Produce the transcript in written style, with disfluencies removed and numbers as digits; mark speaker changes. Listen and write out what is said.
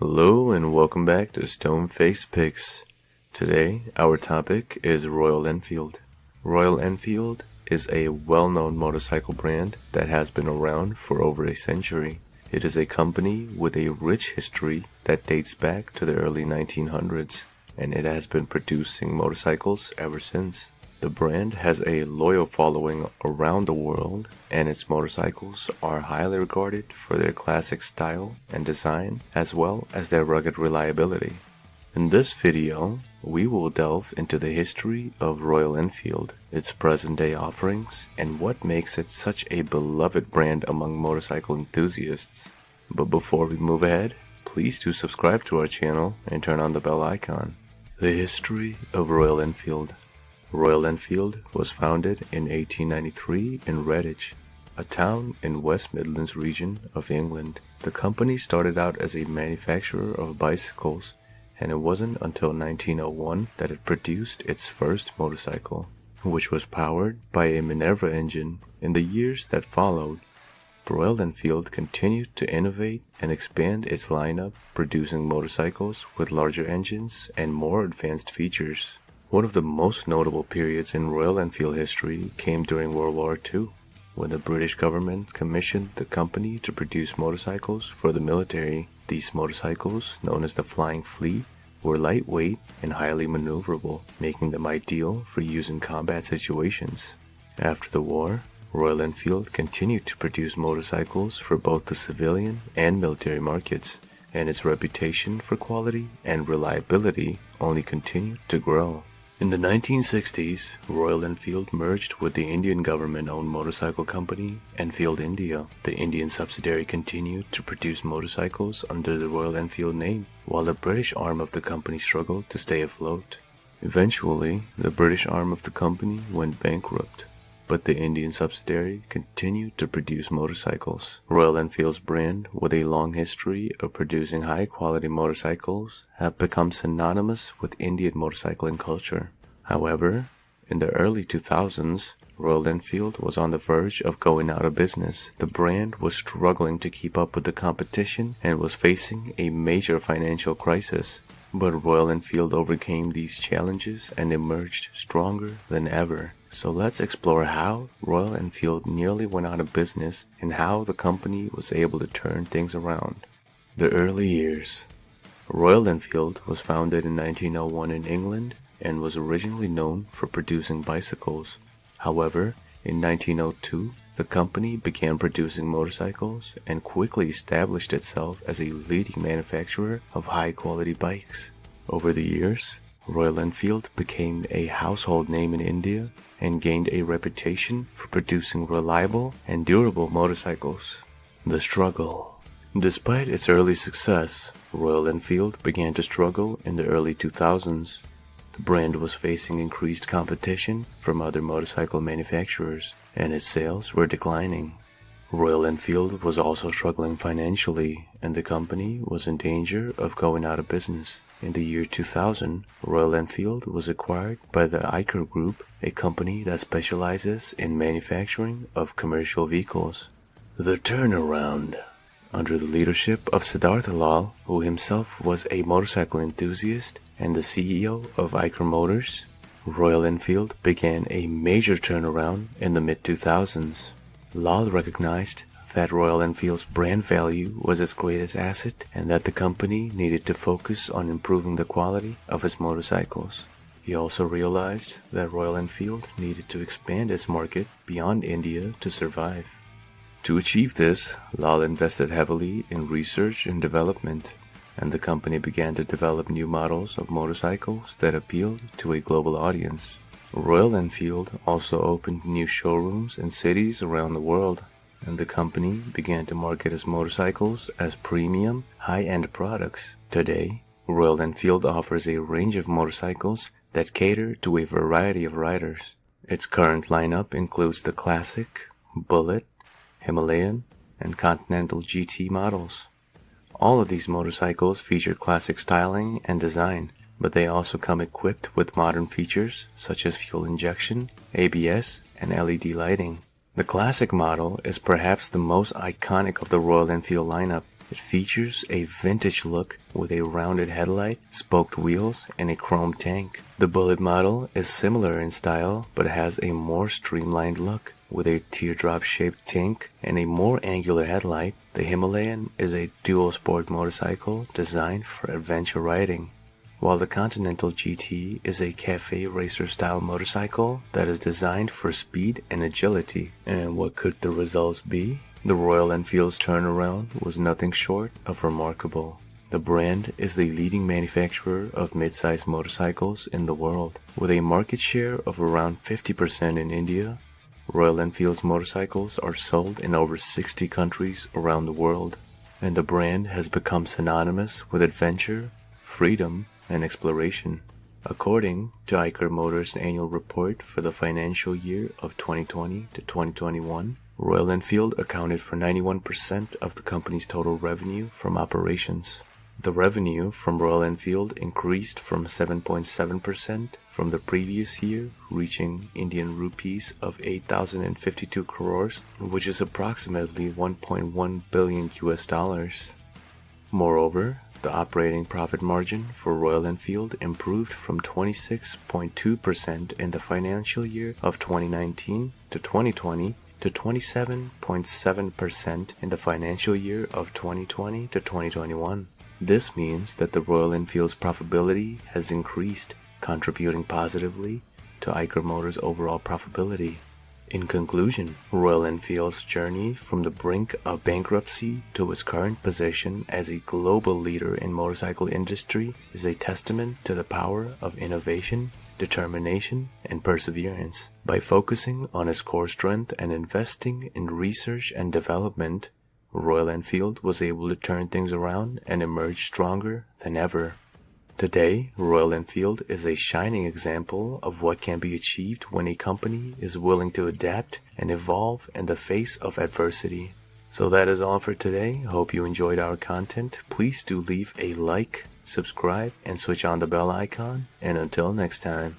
Speaker 1: Hello and welcome back to Stone Face Picks. Today, our topic is Royal Enfield. Royal Enfield is a well-known motorcycle brand that has been around for over a century. It is a company with a rich history that dates back to the early 1900s, and it has been producing motorcycles ever since. The brand has a loyal following around the world, and its motorcycles are highly regarded for their classic style and design, as well as their rugged reliability. In this video, we will delve into the history of Royal Enfield, its present-day offerings, and what makes it such a beloved brand among motorcycle enthusiasts. But before we move ahead, please do subscribe to our channel and turn on the bell icon. The history of Royal Enfield. Royal Enfield was founded in 1893 in Redditch, a town in West Midlands region of England. The company started out as a manufacturer of bicycles, and it wasn't until 1901 that it produced its first motorcycle, which was powered by a Minerva engine. In the years that followed, Royal Enfield continued to innovate and expand its lineup, producing motorcycles with larger engines and more advanced features. One of the most notable periods in Royal Enfield history came during World War II, when the British government commissioned the company to produce motorcycles for the military. These motorcycles, known as the Flying Flea, were lightweight and highly maneuverable, making them ideal for use in combat situations. After the war, Royal Enfield continued to produce motorcycles for both the civilian and military markets, and its reputation for quality and reliability only continued to grow. In the 1960s, Royal Enfield merged with the Indian government-owned motorcycle company, Enfield India. The Indian subsidiary continued to produce motorcycles under the Royal Enfield name, while the British arm of the company struggled to stay afloat. Eventually, the British arm of the company went bankrupt, but the Indian subsidiary continued to produce motorcycles. Royal Enfield's brand, with a long history of producing high-quality motorcycles, have become synonymous with Indian motorcycling culture. However, in the early 2000s, Royal Enfield was on the verge of going out of business. The brand was struggling to keep up with the competition and was facing a major financial crisis. But Royal Enfield overcame these challenges and emerged stronger than ever. So let's explore how Royal Enfield nearly went out of business and how the company was able to turn things around. The early years. Royal Enfield was founded in 1901 in England and was originally known for producing bicycles. However, in 1902, the company began producing motorcycles and quickly established itself as a leading manufacturer of high-quality bikes. Over the years, Royal Enfield became a household name in India and gained a reputation for producing reliable and durable motorcycles. The struggle. Despite its early success, Royal Enfield began to struggle in the early 2000s. The brand was facing increased competition from other motorcycle manufacturers, and its sales were declining. Royal Enfield was also struggling financially, and the company was in danger of going out of business. In the year 2000, Royal Enfield was acquired by the Eicher Group, a company that specializes in manufacturing of commercial vehicles. The turnaround. Under the leadership of Siddhartha Lal, who himself was a motorcycle enthusiast and the CEO of Eicher Motors, Royal Enfield began a major turnaround in the mid-2000s. Lal recognized that Royal Enfield's brand value was its greatest asset and that the company needed to focus on improving the quality of its motorcycles. He also realized that Royal Enfield needed to expand its market beyond India to survive. To achieve this, Lal invested heavily in research and development, and the company began to develop new models of motorcycles that appealed to a global audience. Royal Enfield also opened new showrooms in cities around the world, and the company began to market its motorcycles as premium, high-end products. Today, Royal Enfield offers a range of motorcycles that cater to a variety of riders. Its current lineup includes the Classic, Bullet, Himalayan, and Continental GT models. All of these motorcycles feature classic styling and design, but they also come equipped with modern features such as fuel injection, ABS, and LED lighting. The Classic model is perhaps the most iconic of the Royal Enfield lineup. It features a vintage look with a rounded headlight, spoked wheels, and a chrome tank. The Bullet model is similar in style, but has a more streamlined look. With a teardrop-shaped tank and a more angular headlight, the Himalayan is a dual-sport motorcycle designed for adventure riding, while the Continental GT is a cafe racer-style motorcycle that is designed for speed and agility. And what could the results be? The Royal Enfield's turnaround was nothing short of remarkable. The brand is the leading manufacturer of mid-size motorcycles in the world. With a market share of around 50% in India, Royal Enfield's motorcycles are sold in over 60 countries around the world, and the brand has become synonymous with adventure, freedom, and exploration. According to Eicher Motors' annual report for the financial year of 2020 to 2021, Royal Enfield accounted for 91% of the company's total revenue from operations. The revenue from Royal Enfield increased from 7.7% from the previous year, reaching Indian rupees of 8,052 crores, which is approximately 1.1 billion US dollars. Moreover, the operating profit margin for Royal Enfield improved from 26.2% in the financial year of 2019 to 2020 to 27.7% in the financial year of 2020 to 2021. This means that the Royal Enfield's profitability has increased, contributing positively to Eicher Motors' overall profitability. In conclusion, Royal Enfield's journey from the brink of bankruptcy to its current position as a global leader in motorcycle industry is a testament to the power of innovation, determination, and perseverance. By focusing on its core strength and investing in research and development, Royal Enfield was able to turn things around and emerge stronger than ever. Today, Royal Enfield is a shining example of what can be achieved when a company is willing to adapt and evolve in the face of adversity. So that is all for today. Hope you enjoyed our content. Please do leave a like, subscribe, and switch on the bell icon. And until next time.